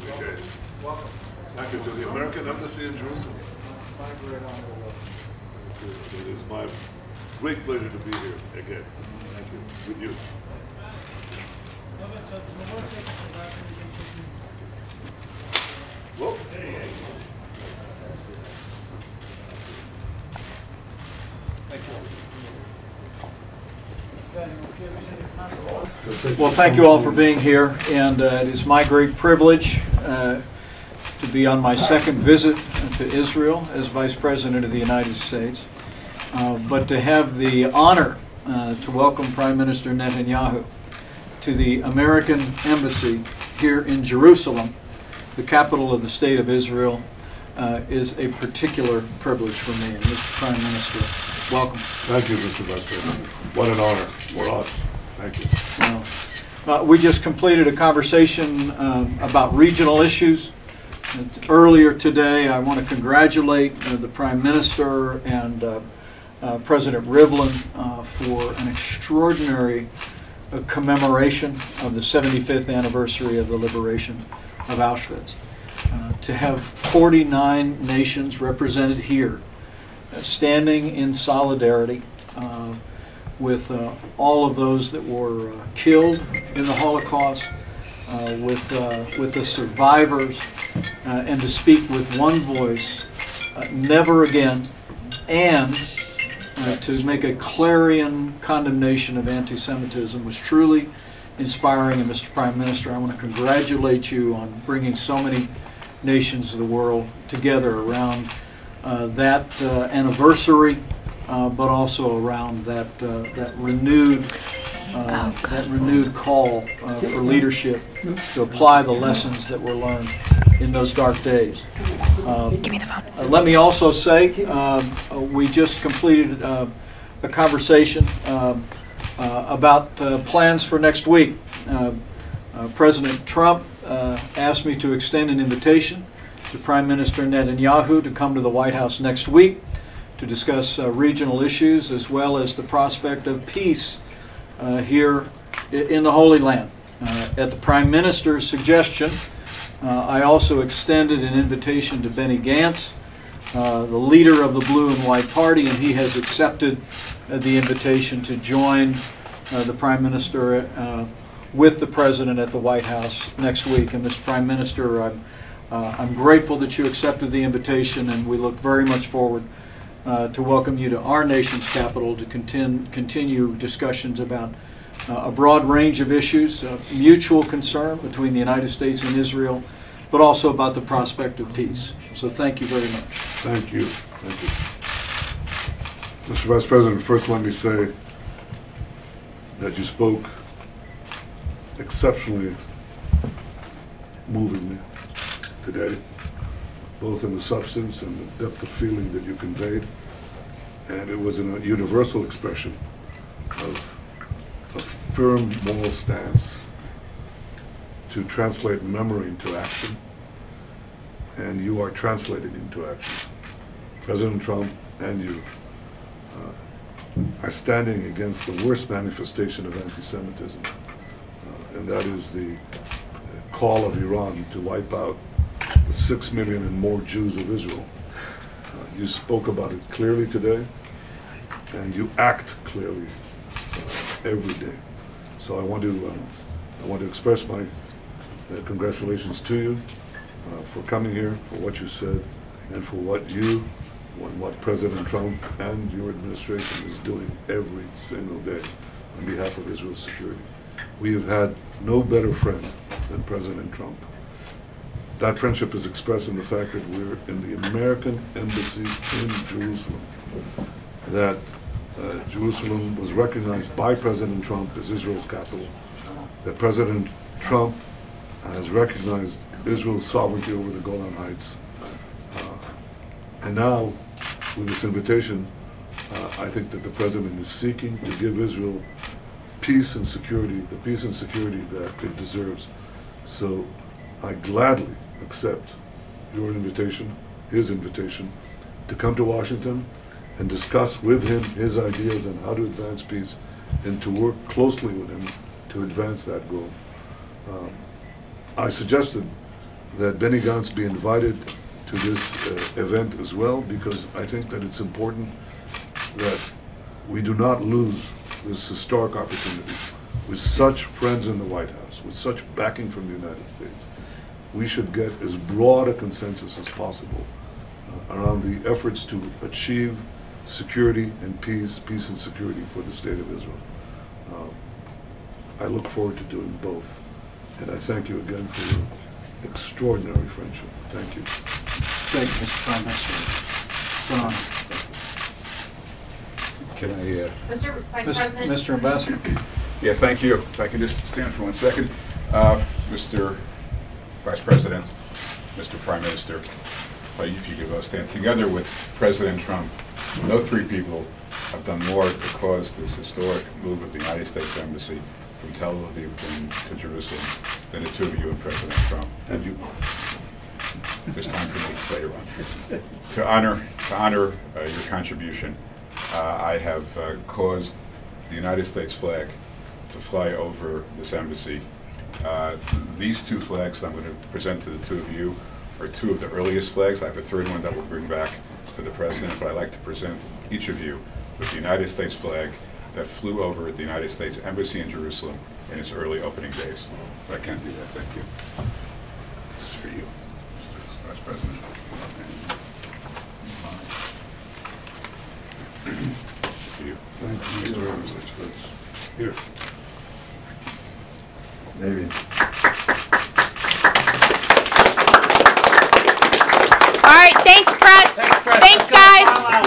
Okay. Welcome. Thank you to the American Embassy in Jerusalem. It is my great pleasure to be here again. Thank you. With you. Whoa. Well, thank you all for being here, and it is my great privilege to be on my second visit to Israel as Vice President of the United States, but to have the honor to welcome Prime Minister Netanyahu to the American Embassy here in Jerusalem, the capital of the State of Israel, is a particular privilege for me. And Mr. Prime Minister, welcome. Thank you, Mr. Vice President. What an honor for us. Thank you. We just completed a conversation about regional issues. Earlier today, I want to congratulate the Prime Minister and President Rivlin for an extraordinary commemoration of the 75th anniversary of the liberation of Auschwitz. To have 49 nations represented here, standing in solidarity with all of those that were killed in the Holocaust, with the survivors, and to speak with one voice, never again, and to make a clarion condemnation of anti-Semitism was truly inspiring. And Mr. Prime Minister, I want to congratulate you on bringing so many nations of the world together around that anniversary, but also around that renewed call for leadership to apply the lessons that were learned in those dark days. Give me the phone. Let me also say, we just completed a conversation about plans for next week. President Trump asked me to extend an invitation to Prime Minister Netanyahu to come to the White House next week to discuss regional issues as well as the prospect of peace here in the Holy Land. At the Prime Minister's suggestion, I also extended an invitation to Benny Gantz, the leader of the Blue and White Party, and he has accepted the invitation to join the Prime Minister with the President at the White House next week. And Mr. Prime Minister, I'm grateful that you accepted the invitation, and we look very much forward to welcome you to our nation's capital to continue discussions about a broad range of issues, mutual concern between the United States and Israel, but also about the prospect of peace. So thank you very much. Thank you. Thank you. Mr. Vice President, first let me say that you spoke exceptionally movingly today, both in the substance and the depth of feeling that you conveyed. And it was in a universal expression of a firm moral stance to translate memory into action, and you are translating into action. President Trump and you are standing against the worst manifestation of anti-Semitism, and that is the call of Iran to wipe out the 6 million and more Jews of Israel. You spoke about it clearly today, and you act clearly every day. So I want to express my congratulations to you for coming here, for what you said, and for what you and what President Trump and your administration is doing every single day on behalf of Israel's security. We have had no better friend than President Trump. That friendship is expressed in the fact that we're in the American Embassy in Jerusalem, that Jerusalem was recognized by President Trump as Israel's capital, that President Trump has recognized Israel's sovereignty over the Golan Heights. And now, with this invitation, I think that the President is seeking to give Israel peace and security, the peace and security that it deserves. So I gladly accept your invitation, his invitation, to come to Washington and discuss with him his ideas on how to advance peace and to work closely with him to advance that goal. I suggested that Benny Gantz be invited to this event as well, because I think that it's important that we do not lose this historic opportunity. With such friends in the White House, with such backing from the United States, we should get as broad a consensus as possible around the efforts to achieve security and peace and security for the State of Israel. I look forward to doing both, and I thank you again for your extraordinary friendship. Thank you. Thank you, Mr. Prime Minister. It's an honor. Can I, Mr. Vice President. Mr. Ambassador. yeah, thank you. If I can just stand for 1 second. Mr. Vice President, Mr. Prime Minister, if you could both stand together with President Trump. No three people have done more to cause this historic move of the United States Embassy from Tel Aviv to Jerusalem than the two of you and President Trump. And you, there's time for me later on. To honor your contribution, I have caused the United States flag to fly over this embassy. These two flags that I'm going to present to the two of you are two of the earliest flags. I have a third one that we'll bring back to the President, but I'd like to present each of you with the United States flag that flew over the United States Embassy in Jerusalem in its early opening days. But I can't do that. Thank you. This is for you, Mr. Vice President. For you. Thank you very much. Here. Maybe. All right, thanks, press. Thanks, guys.